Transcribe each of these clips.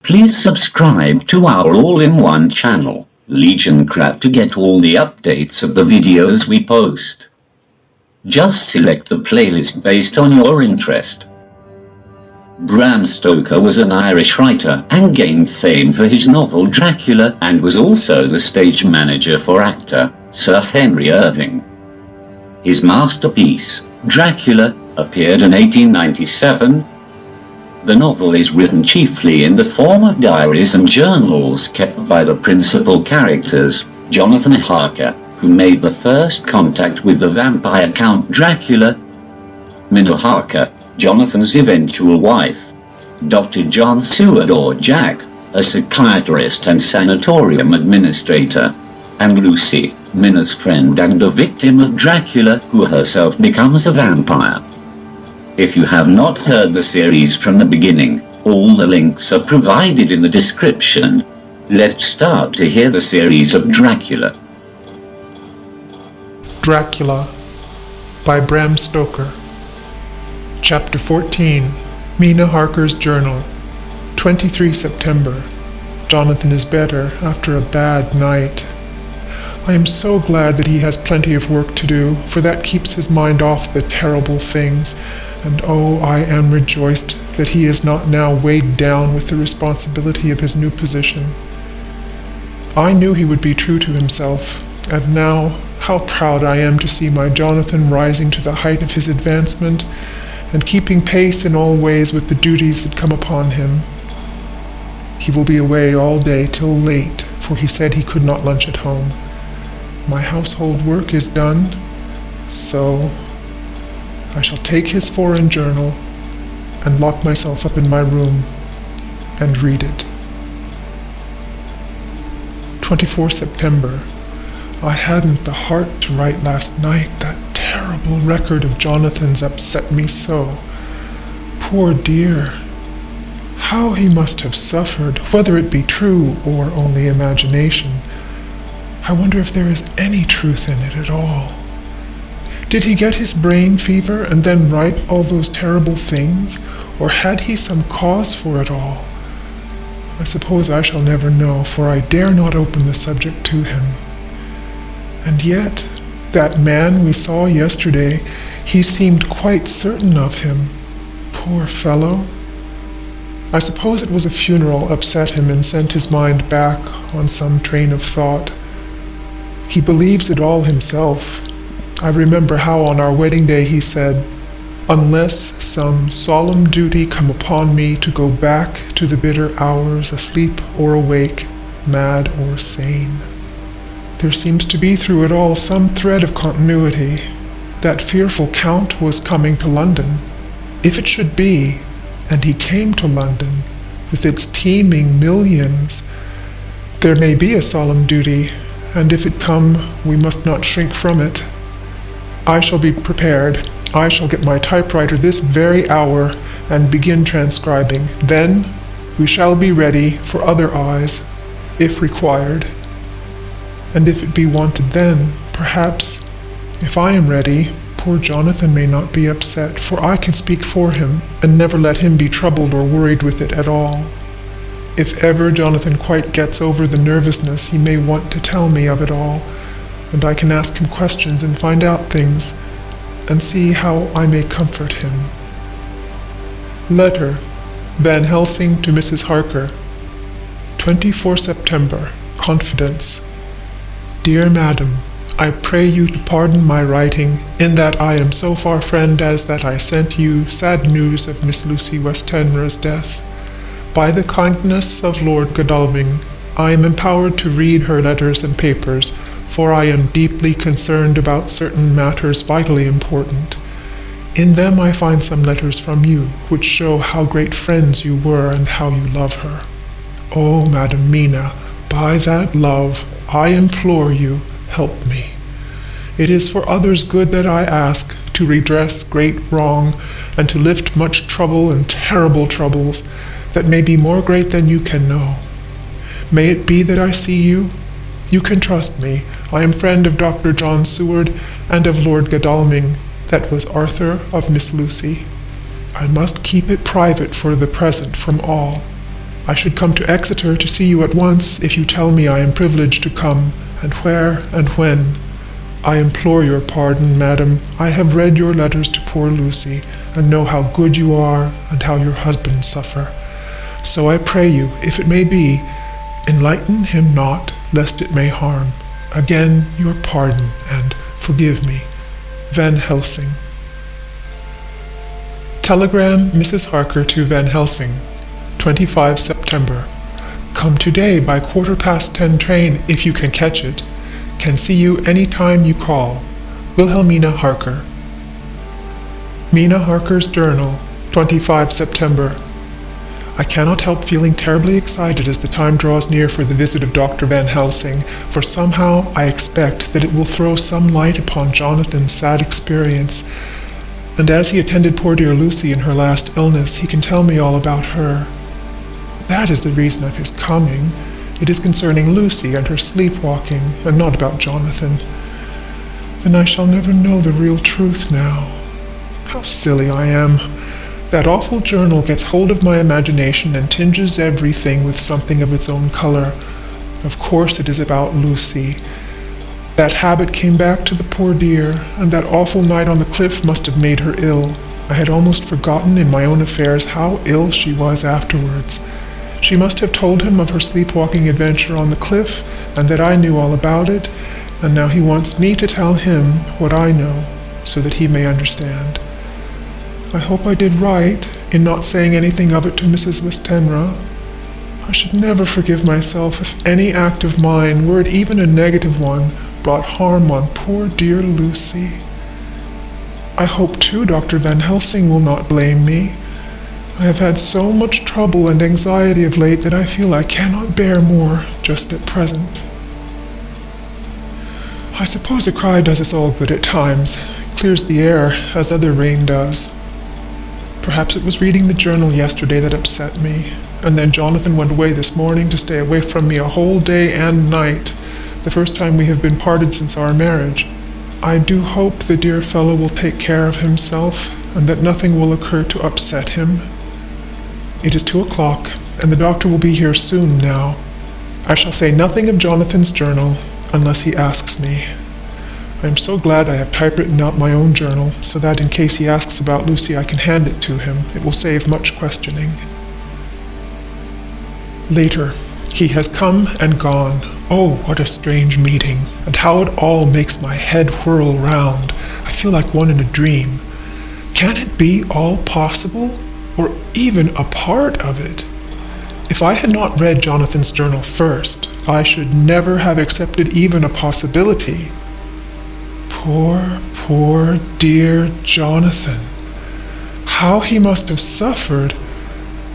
Please subscribe to our all-in-one channel, Legion Crap, to get all the updates of the videos we post. Just select the playlist based on your interest. Bram Stoker was an Irish writer and gained fame for his novel Dracula, and was also the stage manager for actor Sir Henry Irving. His masterpiece, Dracula, appeared in 1897. The novel is written chiefly in the form of diaries and journals kept by the principal characters, Jonathan Harker, who made the first contact with the vampire Count Dracula, Mina Harker, Jonathan's eventual wife, Dr. John Seward or Jack, a psychiatrist and sanatorium administrator, and Lucy, Mina's friend and a victim of Dracula, who herself becomes a vampire. If you have not heard the series from the beginning, all the links are provided in the description. Let's start to hear the series of Dracula. Dracula by Bram Stoker. Chapter 14. Mina Harker's Journal. 23 September. Jonathan is better after a bad night. I am so glad that he has plenty of work to do, for that keeps his mind off the terrible things, and oh, I am rejoiced that he is not now weighed down with the responsibility of his new position. I knew he would be true to himself, and now how proud I am to see my Jonathan rising to the height of his advancement, and keeping pace in all ways with the duties that come upon him. He will be away all day till late, for he said he could not lunch at home. My household work is done, so I shall take his foreign journal and lock myself up in my room and read it. 24 September. I hadn't the heart to write last night. That terrible record of Jonathan's upset me so. Poor dear. How he must have suffered, whether it be true or only imagination. I wonder if there is any truth in it at all. Did he get his brain fever and then write all those terrible things, or had he some cause for it all? I suppose I shall never know, for I dare not open the subject to him. And yet, that man we saw yesterday, he seemed quite certain of him. Poor fellow. I suppose it was a funeral upset him and sent his mind back on some train of thought. He believes it all himself. I remember how on our wedding day he said, "Unless some solemn duty come upon me to go back to the bitter hours, asleep or awake, mad or sane." There seems to be through it all some thread of continuity. That fearful Count was coming to London. If it should be, and he came to London, with its teeming millions, there may be a solemn duty, and if it come, we must not shrink from it. I shall be prepared. I shall get my typewriter this very hour and begin transcribing. Then we shall be ready for other eyes, if required. And if it be wanted then, perhaps, if I am ready, poor Jonathan may not be upset, for I can speak for him, and never let him be troubled or worried with it at all. If ever Jonathan quite gets over the nervousness, he may want to tell me of it all, and I can ask him questions and find out things, and see how I may comfort him. Letter, Van Helsing to Mrs. Harker. 24 September. Confidence. Dear Madam, I pray you to pardon my writing, in that I am so far friend as that I sent you sad news of Miss Lucy Westenra's death. By the kindness of Lord Godalming, I am empowered to read her letters and papers, for I am deeply concerned about certain matters vitally important. In them I find some letters from you, which show how great friends you were and how you love her. Oh, Madam Mina, by that love, I implore you, help me. It is for others' good that I ask, to redress great wrong, and to lift much trouble and terrible troubles, that may be more great than you can know. May it be that I see you? You can trust me. I am friend of Dr. John Seward and of Lord Godalming, that was Arthur of Miss Lucy. I must keep it private for the present from all. I should come to Exeter to see you at once if you tell me I am privileged to come, and where and when. I implore your pardon, madam. I have read your letters to poor Lucy, and know how good you are, and how your husband suffer. So I pray you, if it may be, enlighten him not, lest it may harm. Again, your pardon, and forgive me. Van Helsing. Telegram Mrs. Harker to Van Helsing, 25 September. Come today by 10:15 train if you can catch it. Can see you any time you call. Wilhelmina Harker. Mina Harker's Journal, 25 September. I cannot help feeling terribly excited as the time draws near for the visit of Dr. Van Helsing, for somehow I expect that it will throw some light upon Jonathan's sad experience, and as he attended poor dear Lucy in her last illness, he can tell me all about her. That is the reason of his coming. It is concerning Lucy and her sleepwalking, and not about Jonathan. Then I shall never know the real truth now. How silly I am. That awful journal gets hold of my imagination and tinges everything with something of its own color. Of course it is about Lucy. That habit came back to the poor dear, and that awful night on the cliff must have made her ill. I had almost forgotten in my own affairs how ill she was afterwards. She must have told him of her sleepwalking adventure on the cliff, and that I knew all about it, and now he wants me to tell him what I know, so that he may understand. I hope I did right in not saying anything of it to Mrs. Westenra. I should never forgive myself if any act of mine, were it even a negative one, brought harm on poor dear Lucy. I hope too Dr. Van Helsing will not blame me. I have had so much trouble and anxiety of late that I feel I cannot bear more just at present. I suppose a cry does us all good at times, clears the air as other rain does. Perhaps it was reading the journal yesterday that upset me, and then Jonathan went away this morning to stay away from me a whole day and night, the first time we have been parted since our marriage. I do hope the dear fellow will take care of himself, and that nothing will occur to upset him. It is 2:00, and the doctor will be here soon now. I shall say nothing of Jonathan's journal, unless he asks me. I am so glad I have typewritten out my own journal, so that in case he asks about Lucy I can hand it to him. It will save much questioning. Later. He has come and gone. Oh, what a strange meeting, and how it all makes my head whirl round. I feel like one in a dream. Can it be all possible, or even a part of it? If I had not read Jonathan's journal first, I should never have accepted even a possibility. Poor dear Jonathan. How he must have suffered.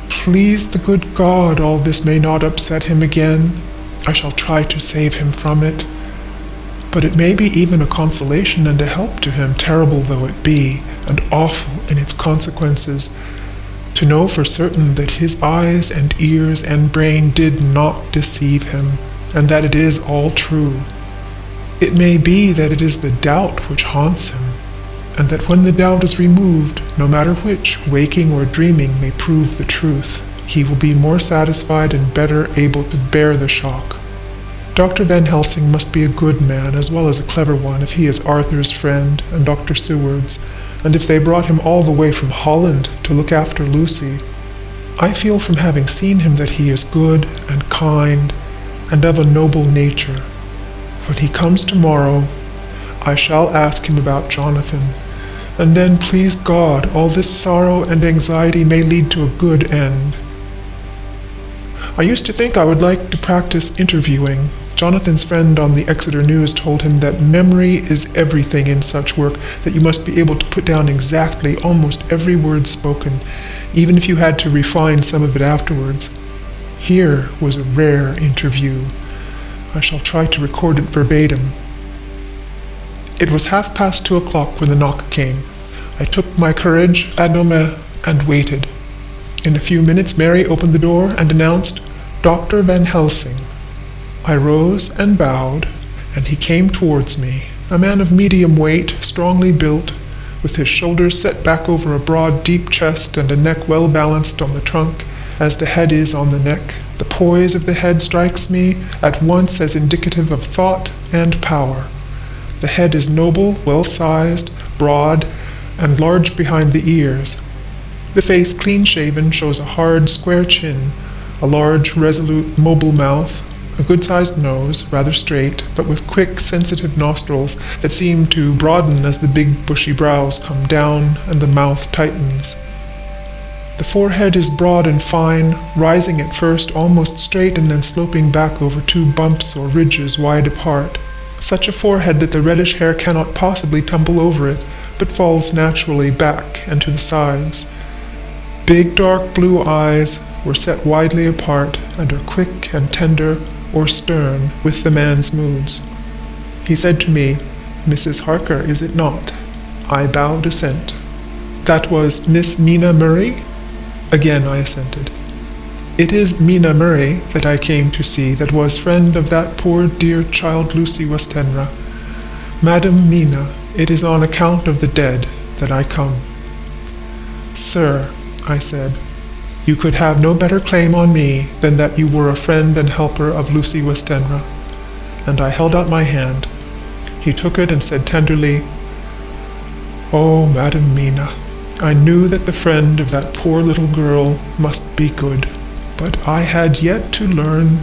Please the good God, all this may not upset him again. I shall try to save him from it. But it may be even a consolation and a help to him, terrible though it be, and awful in its consequences, to know for certain that his eyes and ears and brain did not deceive him, and that it is all true. It may be that it is the doubt which haunts him, and that when the doubt is removed, no matter which, waking or dreaming, may prove the truth, he will be more satisfied and better able to bear the shock. Dr. Van Helsing must be a good man as well as a clever one if he is Arthur's friend and Dr. Seward's, and if they brought him all the way from Holland to look after Lucy. I feel from having seen him that he is good and kind and of a noble nature. When he comes tomorrow, I shall ask him about Jonathan, and then, please God, all this sorrow and anxiety may lead to a good end. I used to think I would like to practice interviewing. Jonathan's friend on the Exeter News told him that memory is everything in such work, that you must be able to put down exactly almost every word spoken, even if you had to refine some of it afterwards. Here was a rare interview. I shall try to record it verbatim. It was 2:30 when the knock came. I took my courage à nous and waited. In a few minutes Mary opened the door and announced, "Dr. Van Helsing." I rose and bowed, and he came towards me, a man of medium weight, strongly built, with his shoulders set back over a broad, deep chest and a neck well balanced on the trunk, as the head is on the neck. The poise of the head strikes me at once as indicative of thought and power. The head is noble, well-sized, broad, and large behind the ears. The face, clean-shaven, shows a hard, square chin, a large, resolute, mobile mouth, a good-sized nose, rather straight, but with quick, sensitive nostrils that seem to broaden as the big, bushy brows come down and the mouth tightens. The forehead is broad and fine, rising at first almost straight and then sloping back over two bumps or ridges wide apart. Such a forehead that the reddish hair cannot possibly tumble over it, but falls naturally back and to the sides. Big dark blue eyes were set widely apart and are quick and tender or stern with the man's moods. He said to me, "Mrs. Harker, is it not?" I bowed assent. "That was Miss Mina Murray?" Again I assented. "It is Mina Murray that I came to see, that was friend of that poor dear child Lucy Westenra. Madam Mina, it is on account of the dead that I come." "Sir," I said, "you could have no better claim on me than that you were a friend and helper of Lucy Westenra." And I held out my hand. He took it and said tenderly, "Oh, Madam Mina, I knew that the friend of that poor little girl must be good, but I had yet to learn."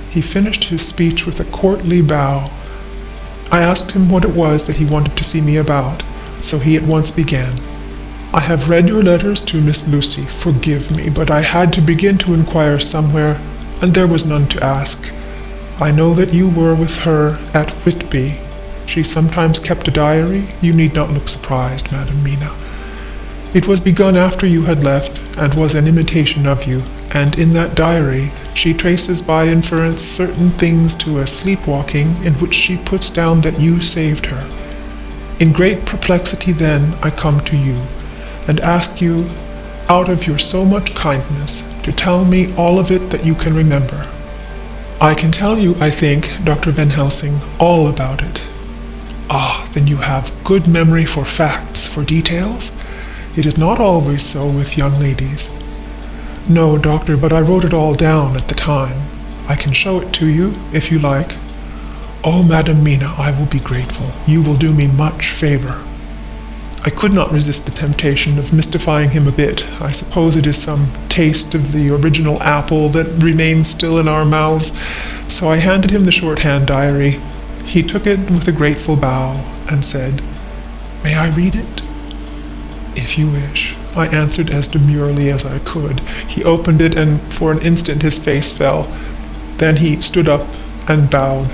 He finished his speech with a courtly bow. I asked him what it was that he wanted to see me about, so he at once began. "I have read your letters to Miss Lucy. Forgive me, but I had to begin to inquire somewhere, and there was none to ask. I know that you were with her at Whitby. She sometimes kept a diary. You need not look surprised, Madam Mina. It was begun after you had left, and was an imitation of you, and in that diary she traces by inference certain things to a sleepwalking in which she puts down that you saved her. In great perplexity then I come to you, and ask you, out of your so much kindness, to tell me all of it that you can remember. I can tell you, I think, Dr. Van Helsing, all about it." "Ah, then you have good memory for facts, for details? It is not always so with young ladies." "No, doctor, but I wrote it all down at the time. I can show it to you, if you like." "Oh, Madam Mina, I will be grateful. You will do me much favor." I could not resist the temptation of mystifying him a bit. I suppose it is some taste of the original apple that remains still in our mouths. So I handed him the shorthand diary. He took it with a grateful bow and said, "May I read it?" "If you wish," I answered as demurely as I could. He opened it, and for an instant his face fell. Then he stood up and bowed.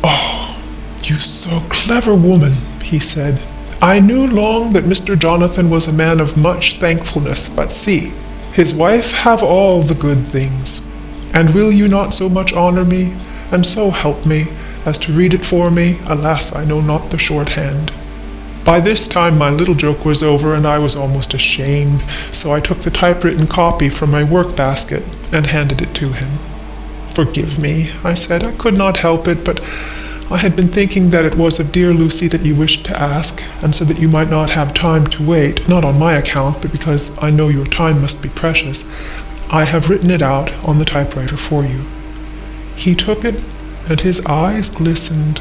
"Oh, you so clever woman," he said. "I knew long that Mr. Jonathan was a man of much thankfulness, but see, his wife have all the good things. And will you not so much honor me, and so help me, as to read it for me? Alas, I know not the shorthand." By this time my little joke was over, and I was almost ashamed, so I took the typewritten copy from my work basket and handed it to him. "Forgive me," I said. "I could not help it, but I had been thinking that it was of dear Lucy that you wished to ask, and so that you might not have time to wait, not on my account, but because I know your time must be precious, I have written it out on the typewriter for you." He took it, and his eyes glistened.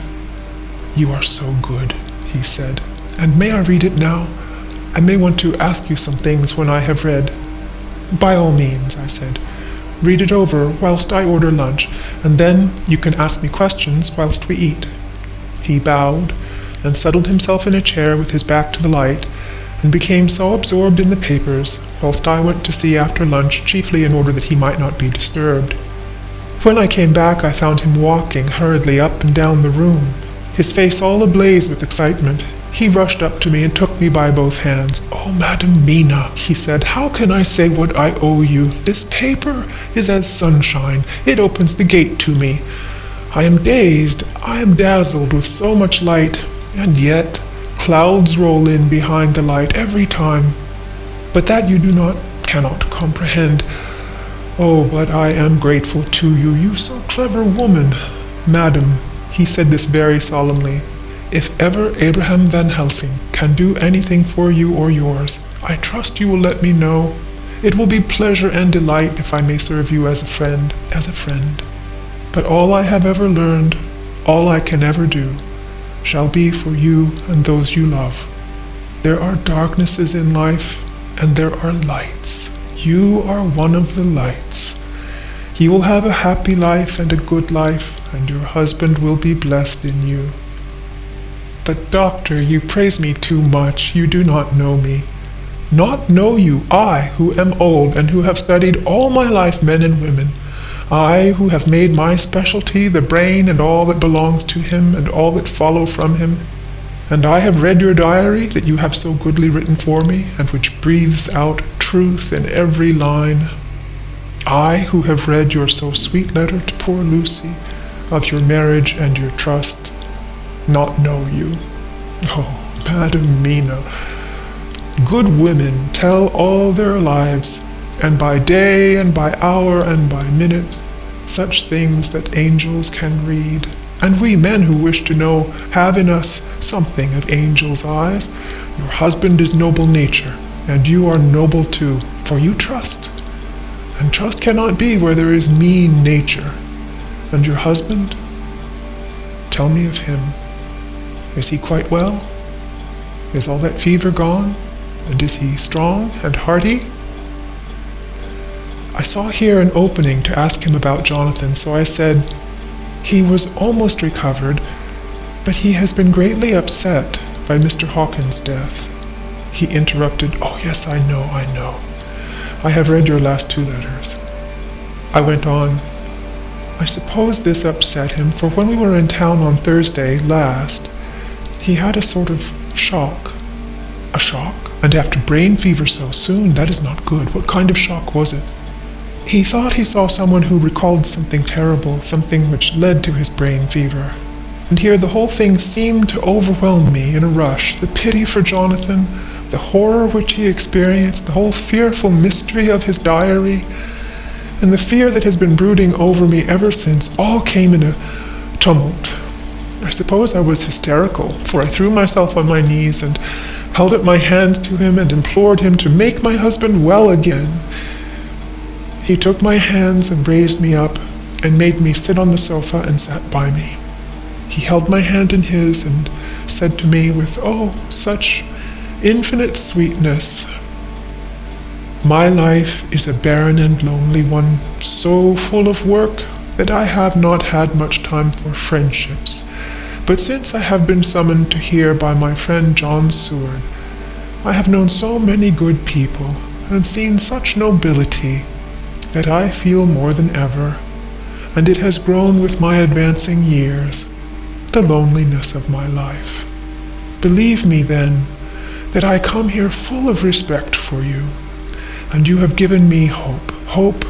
"You are so good," he said. "And may I read it now? I may want to ask you some things when I have read." "By all means," I said. "Read it over whilst I order lunch, and then you can ask me questions whilst we eat." He bowed, and settled himself in a chair with his back to the light, and became so absorbed in the papers, whilst I went to see after lunch, chiefly in order that he might not be disturbed. When I came back, I found him walking hurriedly up and down the room, his face all ablaze with excitement. He rushed up to me and took me by both hands. "Oh, Madam Mina," he said, "how can I say what I owe you? This paper is as sunshine. It opens the gate to me. I am dazed, I am dazzled with so much light, and yet clouds roll in behind the light every time. But that you cannot comprehend. Oh, but I am grateful to you, you so clever woman. Madam," he said this very solemnly, "if ever Abraham Van Helsing can do anything for you or yours, I trust you will let me know. It will be pleasure and delight if I may serve you as a friend, But all I have ever learned, all I can ever do, shall be for you and those you love. There are darknesses in life, and there are lights. You are one of the lights. You will have a happy life and a good life, and your husband will be blessed in you. But, doctor, you praise me too much. You do not know me. Not know you, I, who am old and who have studied all my life men and women. I, who have made my specialty the brain and all that belongs to him and all that follow from him. And I have read your diary that you have so goodly written for me, and which breathes out truth in every line. I, who have read your so sweet letter to poor Lucy, of your marriage and your trust, not know you. Oh, Madam Mina, good women tell all their lives, and by day and by hour and by minute, such things that angels can read. And we men who wish to know have in us something of angel's eyes. Your husband is noble nature, and you are noble too, for you trust. And trust cannot be where there is mean nature. And your husband? Tell me of him. Is he quite well? Is all that fever gone? And is he strong and hearty? I saw here an opening to ask him about Jonathan, so I said, he was almost recovered, but he has been greatly upset by Mr. Hawkins' death. He interrupted, oh yes, I know. I have read your last 2 letters. I went on, I suppose this upset him, for when we were in town on Thursday last, he had a sort of shock. A shock? And after brain fever so soon, that is not good. What kind of shock was it? He thought he saw someone who recalled something terrible, something which led to his brain fever. And here the whole thing seemed to overwhelm me in a rush. The pity for Jonathan, the horror which he experienced, the whole fearful mystery of his diary, and the fear that has been brooding over me ever since, all came in a tumult. I suppose I was hysterical, for I threw myself on my knees and held up my hands to him and implored him to make my husband well again. He took my hands and raised me up and made me sit on the sofa and sat by me. He held my hand in his and said to me with, such infinite sweetness, my life is a barren and lonely one, so full of work that I have not had much time for friendships. But since I have been summoned to here by my friend John Seward, I have known so many good people and seen such nobility that I feel more than ever, and it has grown with my advancing years, the loneliness of my life. Believe me, then, that I come here full of respect for you, and you have given me hope,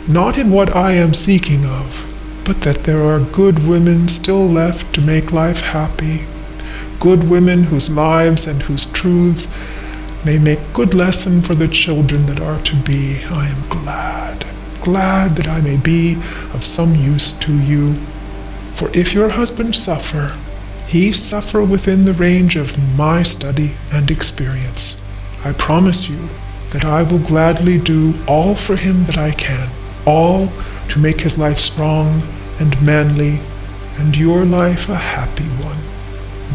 not in what I am seeking of, but that there are good women still left to make life happy, good women whose lives and whose truths may make good lesson for the children that are to be. I am glad that I may be of some use to you. For if your husband suffer, he suffer within the range of my study and experience. I promise you that I will gladly do all for him that I can, all to make his life strong and manly, and your life a happy one.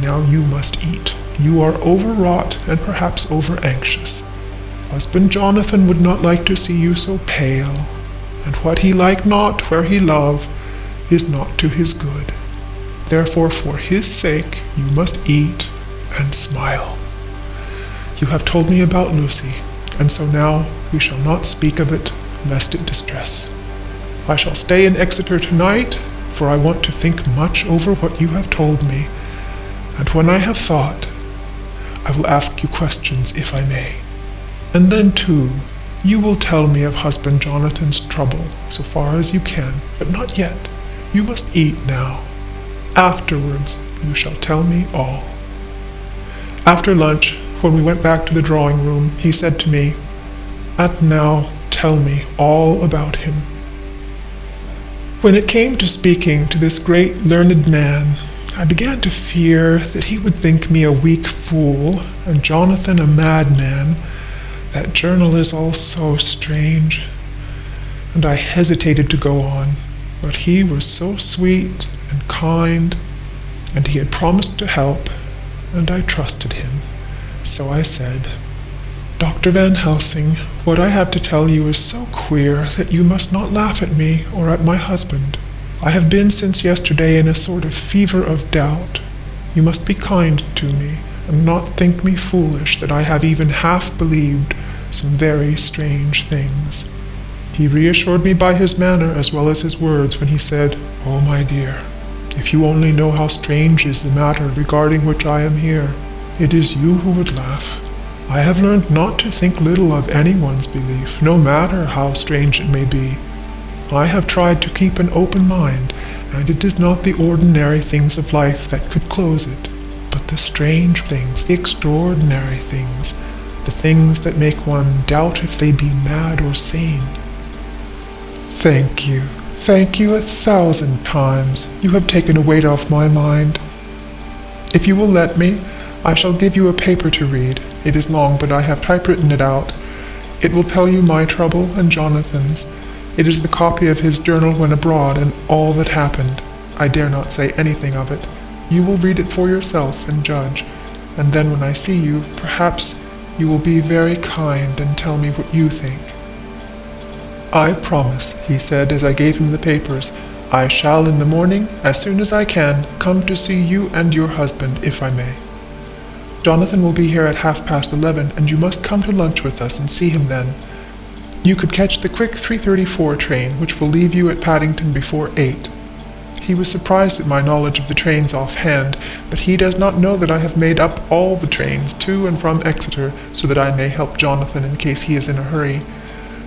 Now you must eat. You are overwrought and perhaps over-anxious. Husband Jonathan would not like to see you so pale, and what he like not where he love is not to his good. Therefore, for his sake, you must eat and smile. You have told me about Lucy, and so now we shall not speak of it, lest it distress. I shall stay in Exeter tonight, for I want to think much over what you have told me, and when I have thought, I will ask you questions if I may. And then, too, you will tell me of husband Jonathan's trouble, so far as you can, but not yet. You must eat now. Afterwards, you shall tell me all. After lunch, when we went back to the drawing room, he said to me, "And now tell me all about him." When it came to speaking to this great learned man, I began to fear that he would think me a weak fool and Jonathan a madman, That journal is all so strange. And I hesitated to go on, but he was so sweet and kind, and he had promised to help, and I trusted him. So I said, Dr. Van Helsing, what I have to tell you is so queer that you must not laugh at me or at my husband. I have been since yesterday in a sort of fever of doubt. You must be kind to me, and not think me foolish that I have even half believed some very strange things. He reassured me by his manner as well as his words when he said, Oh, my dear, if you only know how strange is the matter regarding which I am here, it is you who would laugh. I have learned not to think little of anyone's belief, no matter how strange it may be. I have tried to keep an open mind, and it is not the ordinary things of life that could close it, but the strange things, the extraordinary things, the things that make one doubt if they be mad or sane. Thank you 1,000 times. You have taken a weight off my mind. If you will let me, I shall give you a paper to read. It is long, but I have typewritten it out. It will tell you my trouble and Jonathan's. It is the copy of his journal when abroad and all that happened. I dare not say anything of it. You will read it for yourself and judge, and then when I see you, perhaps you will be very kind and tell me what you think. I promise, he said as I gave him the papers. I shall in the morning, as soon as I can, come to see you and your husband, if I may. Jonathan will be here at 11:30, and you must come to lunch with us and see him then. You could catch the quick 3:34 train, which will leave you at Paddington before 8. He was surprised at my knowledge of the trains offhand, but he does not know that I have made up all the trains to and from Exeter, so that I may help Jonathan in case he is in a hurry.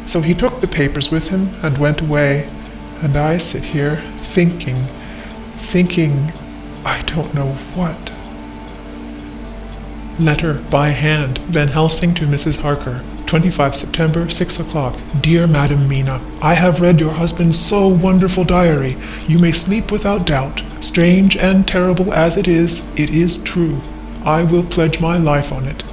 So he took the papers with him and went away, and I sit here thinking, I don't know what. Letter by hand, Van Helsing to Mrs. Harker, 25 September, 6 o'clock. Dear Madam Mina, I have read your husband's so wonderful diary. You may sleep without doubt. Strange and terrible as it is true. I will pledge my life on it.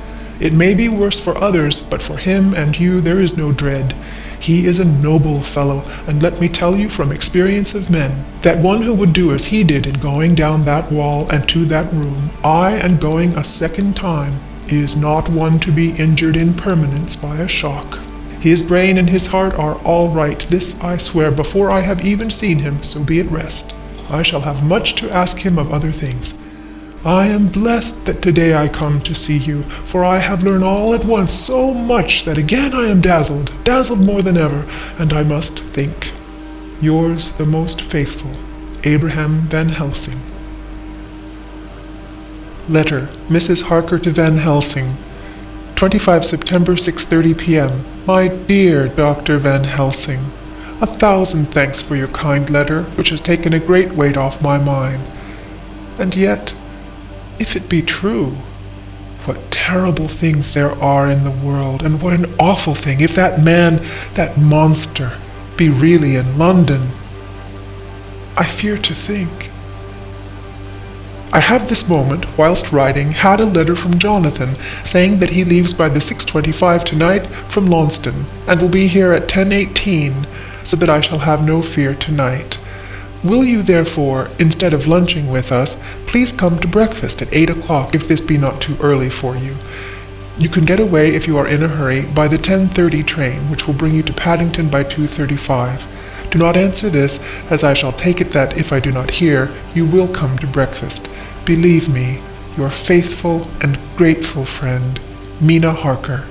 It may be worse for others, but for him and you there is no dread. He is a noble fellow, and let me tell you from experience of men, that one who would do as he did in going down that wall and to that room, aye, and going a second time, is not one to be injured in permanence by a shock. His brain and his heart are all right, this I swear, before I have even seen him, so be at rest. I shall have much to ask him of other things. I am blessed that today I come to see you, for I have learned all at once so much that again I am dazzled more than ever, and I must think. Yours the most faithful, Abraham Van Helsing. Letter, Mrs. Harker to Van Helsing, 25 September, 6:30 p.m. My dear Dr. Van Helsing, 1,000 thanks for your kind letter, which has taken a great weight off my mind. And yet, if it be true, what terrible things there are in the world, and what an awful thing if that man, that monster, be really in London. I fear to think. I have this moment, whilst writing, had a letter from Jonathan, saying that he leaves by the 6:25 tonight from Launceston, and will be here at 10:18, so that I shall have no fear tonight. Will you, therefore, instead of lunching with us, please come to breakfast at 8 o'clock, if this be not too early for you. You can get away, if you are in a hurry, by the 10:30 train, which will bring you to Paddington by 2:35. Do not answer this, as I shall take it that, if I do not hear, you will come to breakfast. Believe me, your faithful and grateful friend, Mina Harker.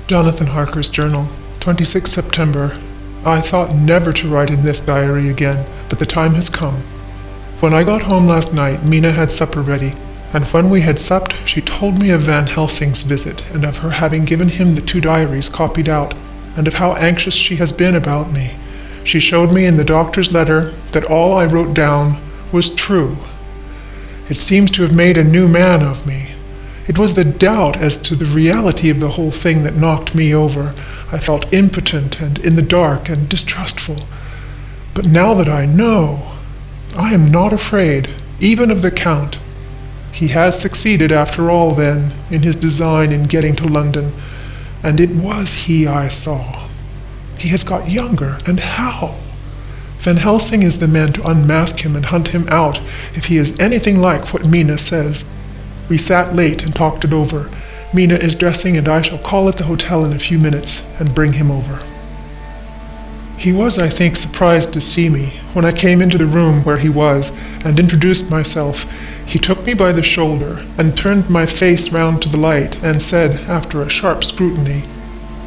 Jonathan Harker's Journal, 26 September. I thought never to write in this diary again, but the time has come. When I got home last night, Mina had supper ready, and when we had supped, she told me of Van Helsing's visit, and of her having given him the 2 diaries copied out, and of how anxious she has been about me. She showed me in the doctor's letter that all I wrote down was true. It seems to have made a new man of me. It was the doubt as to the reality of the whole thing that knocked me over. I felt impotent and in the dark and distrustful. But now that I know, I am not afraid, even of the Count. He has succeeded after all then, in his design in getting to London, and it was he I saw. He has got younger, and how? Van Helsing is the man to unmask him and hunt him out if he is anything like what Mina says. We sat late and talked it over. Mina is dressing and I shall call at the hotel in a few minutes and bring him over. He was, I think, surprised to see me. When I came into the room where he was and introduced myself, he took me by the shoulder and turned my face round to the light and said, after a sharp scrutiny,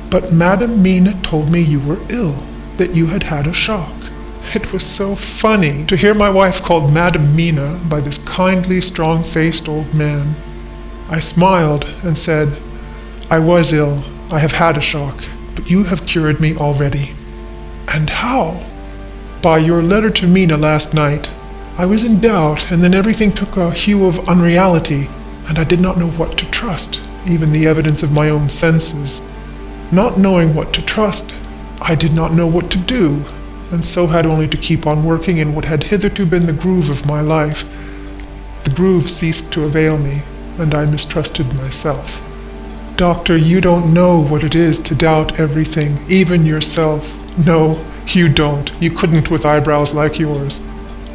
"But Madam Mina told me you were ill, that you had had a shock." It was so funny to hear my wife called Madam Mina by this kindly, strong-faced old man. I smiled and said, "I was ill. I have had a shock, but you have cured me already." "And how?" "By your letter to Mina last night. I was in doubt, and then everything took a hue of unreality, and I did not know what to trust, even the evidence of my own senses. Not knowing what to trust, I did not know what to do, and so had only to keep on working in what had hitherto been the groove of my life. The groove ceased to avail me, and I mistrusted myself. Doctor, you don't know what it is to doubt everything, even yourself. No, you don't. You couldn't with eyebrows like yours."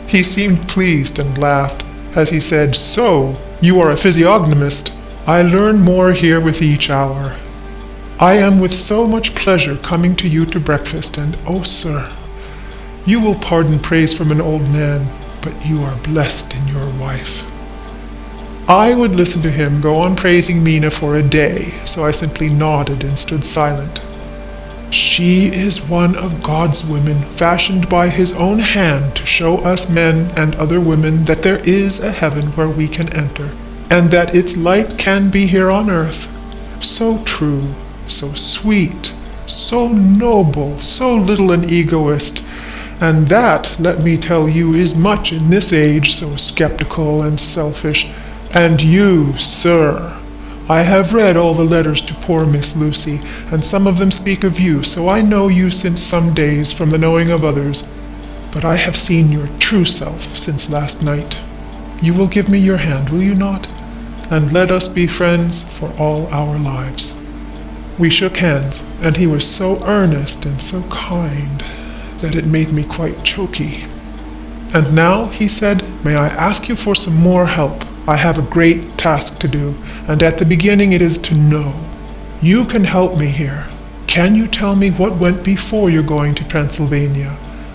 He seemed pleased and laughed as he said, "So, you are a physiognomist. I learn more here with each hour. I am with so much pleasure coming to you to breakfast, and oh, sir, you will pardon praise from an old man, but you are blessed in your wife." I would listen to him go on praising Mina for a day, so I simply nodded and stood silent. "She is one of God's women, fashioned by his own hand to show us men and other women that there is a heaven where we can enter, and that its light can be here on earth. So true, so sweet, so noble, so little an egoist, and that, let me tell you, is much in this age, so skeptical and selfish. And you, sir, I have read all the letters to poor Miss Lucy, and some of them speak of you, so I know you since some days from the knowing of others. But I have seen your true self since last night. You will give me your hand, will you not? And let us be friends for all our lives." We shook hands, and he was so earnest and so kind that it made me quite choky. "And now," he said, "may I ask you for some more help? I have a great task to do, and at the beginning it is to know. You can help me here. Can you tell me what went before your going to Transylvania?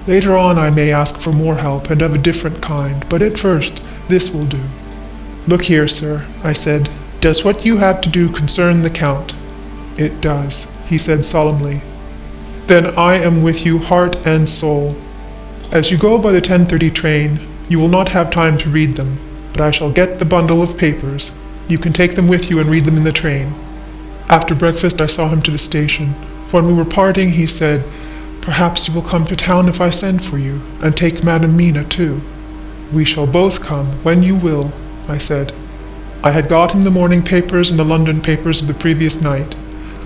Later on I may ask for more help, and of a different kind, but at first this will do." "Look here, sir," I said, "does what you have to do concern the Count?" "It does," he said solemnly. "Then I am with you heart and soul. As you go by the 10:30 train, you will not have time to read them, but I shall get the bundle of papers. You can take them with you and read them in the train." After breakfast I saw him to the station. When we were parting he said, "Perhaps you will come to town if I send for you, and take Madam Mina too." "We shall both come, when you will," I said. I had got him the morning papers and the London papers of the previous night,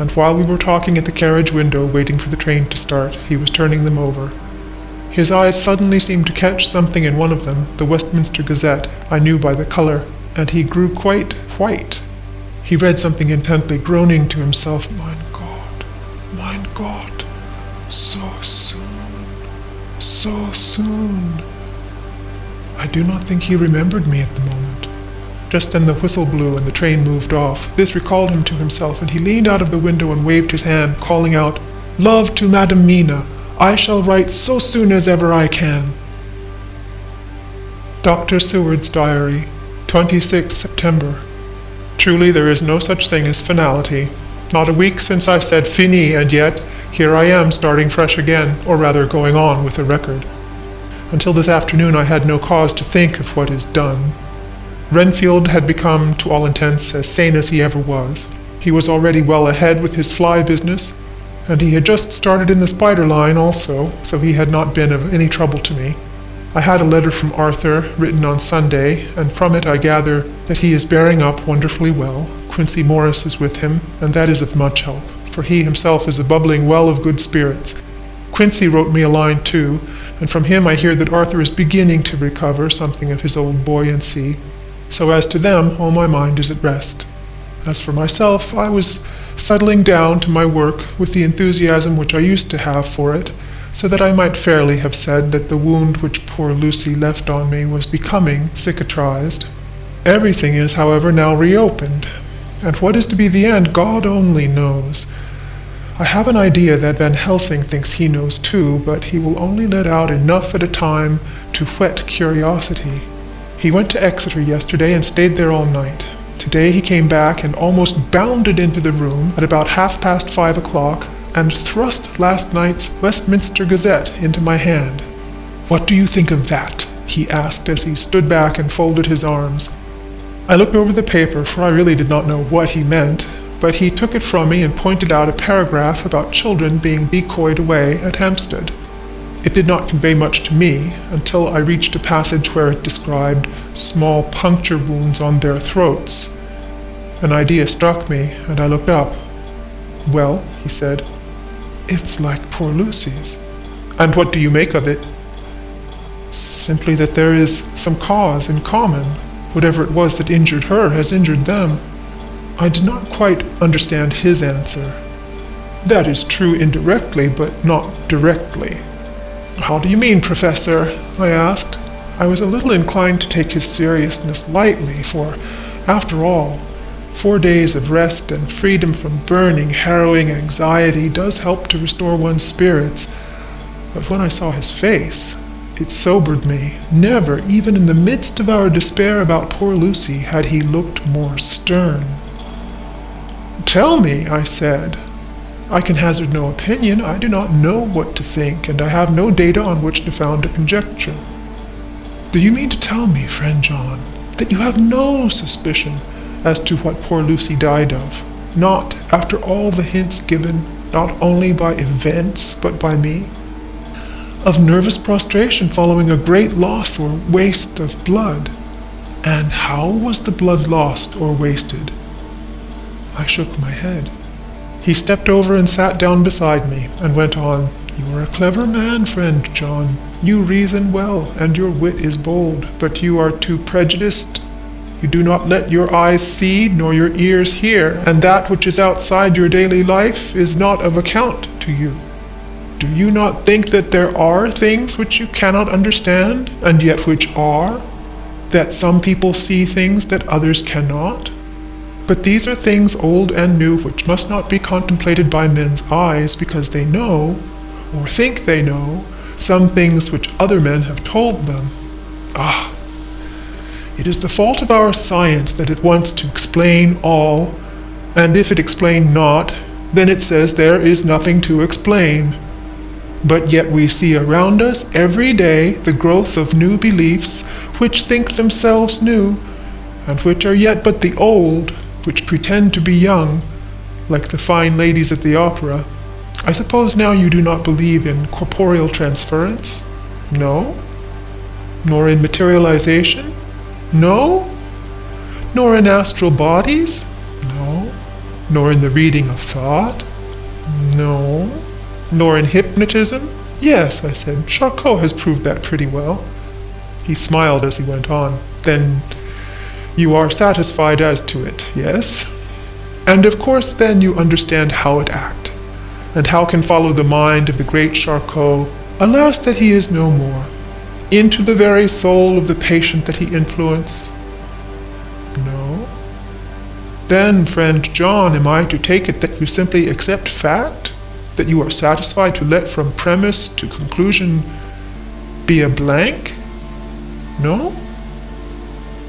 and while we were talking at the carriage window waiting for the train to start, he was turning them over. His eyes suddenly seemed to catch something in one of them, the Westminster Gazette, I knew by the colour, and he grew quite white. He read something intently, groaning to himself, Mein God, so soon. I do not think he remembered me at the moment. Just then the whistle blew and the train moved off. This recalled him to himself, and he leaned out of the window and waved his hand, calling out, "Love to Madam Mina. I shall write so soon as ever I can." Dr. Seward's Diary, 26 September. Truly there is no such thing as finality. Not a week since I said fini, and yet here I am starting fresh again, or rather going on with a record. Until this afternoon I had no cause to think of what is done. Renfield had become, to all intents, as sane as he ever was. He was already well ahead with his fly business, and he had just started in the spider line also, so he had not been of any trouble to me. I had a letter from Arthur, written on Sunday, and from it I gather that he is bearing up wonderfully well. Quincy Morris is with him, and that is of much help, for he himself is a bubbling well of good spirits. Quincy wrote me a line too, and from him I hear that Arthur is beginning to recover something of his old buoyancy. So as to them, all my mind is at rest. As for myself, I was settling down to my work with the enthusiasm which I used to have for it, so that I might fairly have said that the wound which poor Lucy left on me was becoming cicatrized. Everything is, however, now reopened, and what is to be the end, God only knows. I have an idea that Van Helsing thinks he knows too, but he will only let out enough at a time to whet curiosity. He went to Exeter yesterday and stayed there all night. Today he came back and almost bounded into the room at about 5:30 and thrust last night's Westminster Gazette into my hand. "What do you think of that?" he asked as he stood back and folded his arms. I looked over the paper, for I really did not know what he meant, but he took it from me and pointed out a paragraph about children being decoyed away at Hampstead. It did not convey much to me until I reached a passage where it described small puncture wounds on their throats. An idea struck me, and I looked up. "Well," he said, "it's like poor Lucy's." "And what do you make of it?" "Simply that there is some cause in common. Whatever it was that injured her has injured them." I did not quite understand his answer. "That is true indirectly, but not directly." "How do you mean, Professor?" I asked. I was a little inclined to take his seriousness lightly, for, after all, 4 days of rest and freedom from burning, harrowing anxiety does help to restore one's spirits. But when I saw his face, it sobered me. Never, even in the midst of our despair about poor Lucy, had he looked more stern. "Tell me," I said. "I can hazard no opinion. I do not know what to think, and I have no data on which to found a conjecture." "Do you mean to tell me, friend John, that you have no suspicion as to what poor Lucy died of? Not, after all the hints given, not only by events, but by me? Of nervous prostration following a great loss or waste of blood. And how was the blood lost or wasted?" I shook my head. He stepped over and sat down beside me, and went on, "You are a clever man, friend John. You reason well, and your wit is bold, but you are too prejudiced. You do not let your eyes see, nor your ears hear, and that which is outside your daily life is not of account to you. Do you not think that there are things which you cannot understand, and yet which are? That some people see things that others cannot? But these are things old and new which must not be contemplated by men's eyes, because they know, or think they know, some things which other men have told them. Ah! It is the fault of our science that it wants to explain all, and if it explain not, then it says there is nothing to explain. But yet we see around us every day the growth of new beliefs, which think themselves new, and which are yet but the old, which pretend to be young, like the fine ladies at the opera. I suppose now you do not believe in corporeal transference? No? Nor in materialization? No? Nor in astral bodies? No? Nor in the reading of thought? No? Nor in hypnotism? Yes, I said, Charcot has proved that pretty well. He smiled as he went on. Then you are satisfied as to it, yes? And of course then you understand how it act, and how can follow the mind of the great Charcot, alas that he is no more, into the very soul of the patient that he influence? No? Then, friend John, am I to take it that you simply accept fact? That you are satisfied to let from premise to conclusion be a blank? No?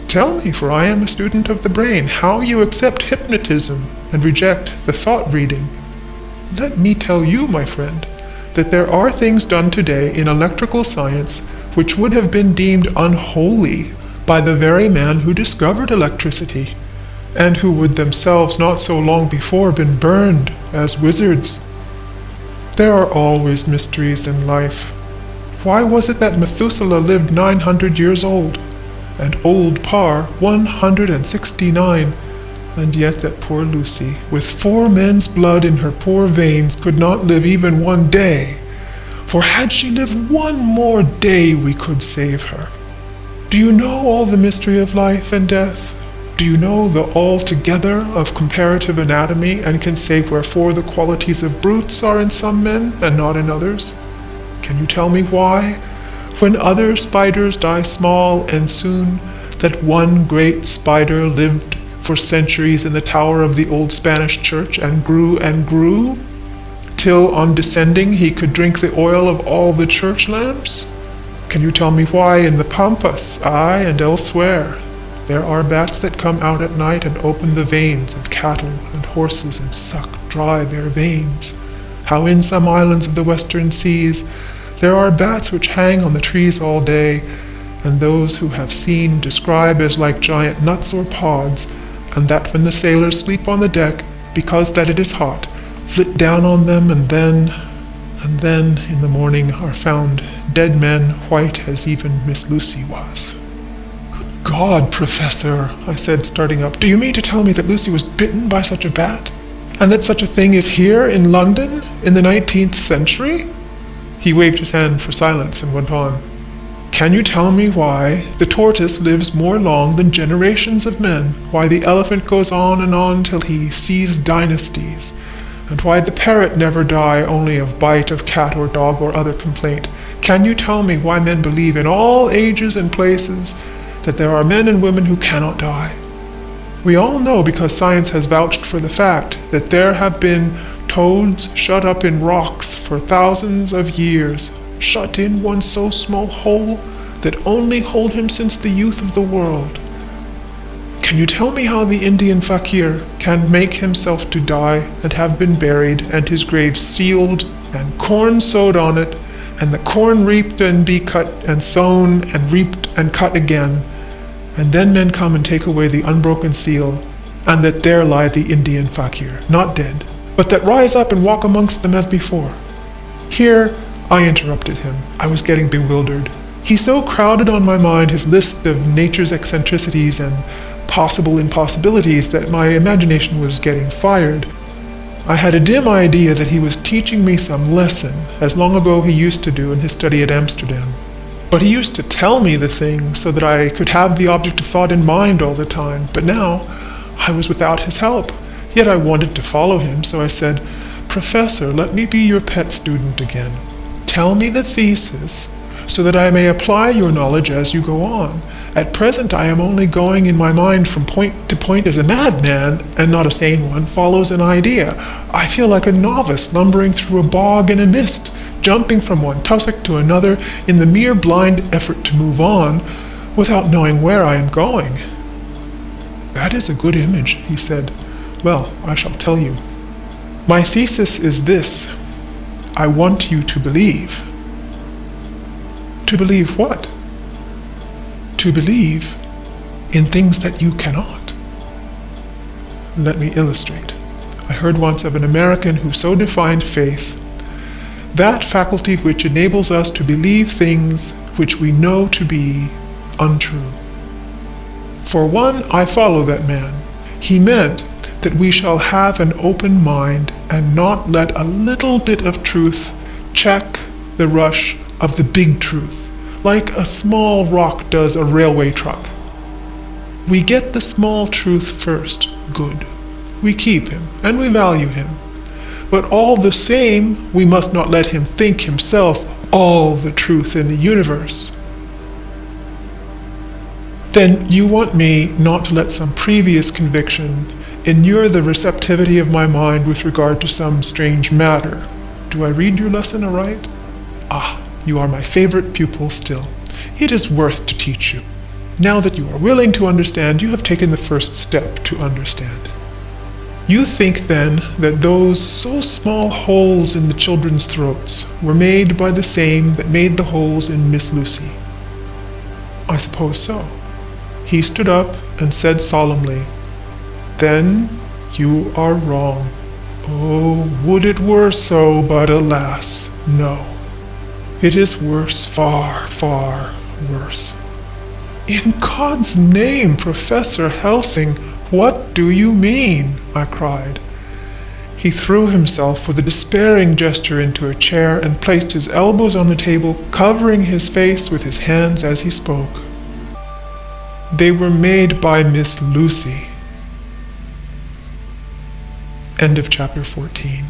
Tell me, for I am a student of the brain, how you accept hypnotism and reject the thought reading. Let me tell you, my friend, that there are things done today in electrical science which would have been deemed unholy by the very man who discovered electricity, and who would themselves not so long before been burned as wizards. There are always mysteries in life. Why was it that Methuselah lived 900 years old, and old Parr 169, and yet that poor Lucy, with 4 men's blood in her poor veins, could not live even 1 day? For had she lived 1 more day, we could save her. Do you know all the mystery of life and death? Do you know the altogether of comparative anatomy and can say wherefore the qualities of brutes are in some men and not in others? Can you tell me why, when other spiders die small and soon, that one great spider lived for centuries in the tower of the old Spanish church and grew, till on descending he could drink the oil of all the church lamps? Can you tell me why in the Pampas, aye, and elsewhere, there are bats that come out at night and open the veins of cattle and horses and suck dry their veins? How in some islands of the western seas there are bats which hang on the trees all day, and those who have seen describe as like giant nuts or pods, and that when the sailors sleep on the deck, because that it is hot, flit down on them, and then in the morning are found dead men white as even Miss Lucy was. God, Professor, I said, starting up, do you mean to tell me that Lucy was bitten by such a bat? And that such a thing is here in London in the 19th century? He waved his hand for silence and went on. Can you tell me why the tortoise lives more long than generations of men, why the elephant goes on till he sees dynasties, and why the parrot never die only of bite of cat or dog or other complaint? Can you tell me why men believe in all ages and places that there are men and women who cannot die? We all know, because science has vouched for the fact, that there have been toads shut up in rocks for thousands of years, shut in one so small hole that only hold him since the youth of the world. Can you tell me how the Indian fakir can make himself to die and have been buried and his grave sealed and corn sowed on it, and the corn reaped and be cut and sown and reaped and cut again, and then men come and take away the unbroken seal, and that there lie the Indian fakir, not dead, but that rise up and walk amongst them as before? Here I interrupted him. I was getting bewildered. He so crowded on my mind his list of nature's eccentricities and possible impossibilities that my imagination was getting fired. I had a dim idea that he was teaching me some lesson, as long ago he used to do in his study at Amsterdam. But he used to tell me the thing so that I could have the object of thought in mind all the time. But now I was without his help. Yet I wanted to follow him, so I said, Professor, let me be your pet student again. Tell me the thesis, so that I may apply your knowledge as you go on. At present I am only going in my mind from point to point as a madman, and not a sane one, follows an idea. I feel like a novice lumbering through a bog in a mist, jumping from one tussock to another in the mere blind effort to move on, without knowing where I am going. That is a good image, he said. Well, I shall tell you. My thesis is this. I want you to believe. To believe what? To believe in things that you cannot. Let me illustrate. I heard once of an American who so defined faith: that faculty which enables us to believe things which we know to be untrue. For one, I follow that man. He meant that we shall have an open mind and not let a little bit of truth check the rush of the big truth, like a small rock does a railway truck. We get the small truth first, good. We keep him, and we value him. But all the same, we must not let him think himself all the truth in the universe. Then you want me not to let some previous conviction inure the receptivity of my mind with regard to some strange matter. Do I read your lesson aright? Ah, you are my favorite pupil still. It is worth to teach you. Now that you are willing to understand, you have taken the first step to understand. You think then that those so small holes in the children's throats were made by the same that made the holes in Miss Lucy? I suppose so. He stood up and said solemnly, Then you are wrong. Oh, would it were so, but alas, no. It is worse, far, far worse. In God's name, Professor Helsing, what do you mean? I cried. He threw himself with a despairing gesture into a chair and placed his elbows on the table, covering his face with his hands as he spoke. They were made by Miss Lucy. End of chapter 14.